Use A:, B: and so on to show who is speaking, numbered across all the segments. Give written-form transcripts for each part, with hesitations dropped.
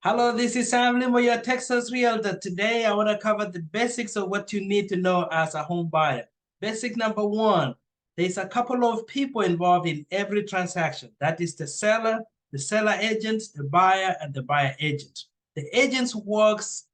A: Hello, this is Samwel Limo, your Texas Realtor. Today, I want to cover the basics of what you need to know as a home buyer. Basic number one, there's a couple of people involved in every transaction. That is the seller agent, the buyer, and the buyer agent. The agent works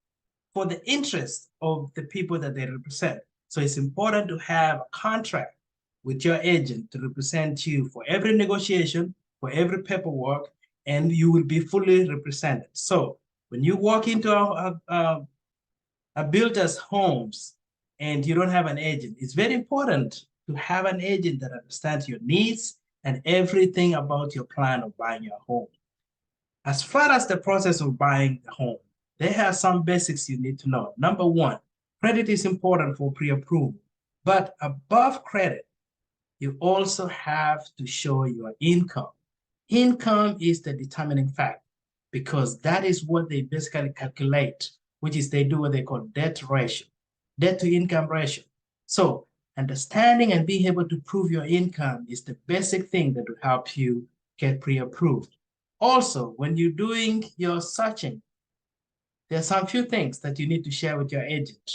A: for the interest of the people that they represent. So it's important to have a contract with your agent to represent you for every negotiation, for every paperwork, and you will be fully represented. So when you walk into a builder's homes and you don't have an agent, it's very important to have an agent that understands your needs and everything about your plan of buying your home. As far as the process of buying the home, there are some basics you need to know. Number one, credit is important for pre-approval, but above credit, you also have to show your income. Income is the determining factor because that is what they basically calculate, which is they do what they call debt ratio, debt to income ratio. So understanding and being able to prove your income is the basic thing that will help you get pre-approved. Also, when you're doing your searching, there are some few things that you need to share with your agent.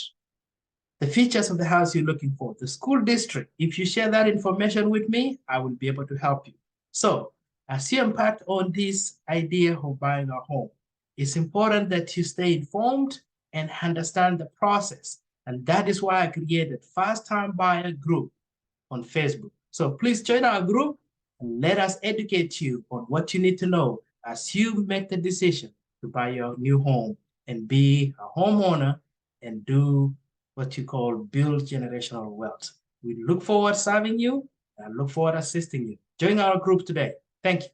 A: The features of the house you're looking for, the school district. If you share that information with me, I will be able to help you. So as you embark on this idea of buying a home, it's important that you stay informed and understand the process. And that is why I created First-Time Buyer Group on Facebook. So please join our group and let us educate you on what you need to know as you make the decision to buy your new home and be a homeowner and do what you call build generational wealth. We look forward to serving you and look forward to assisting you. Join our group today. Thank you.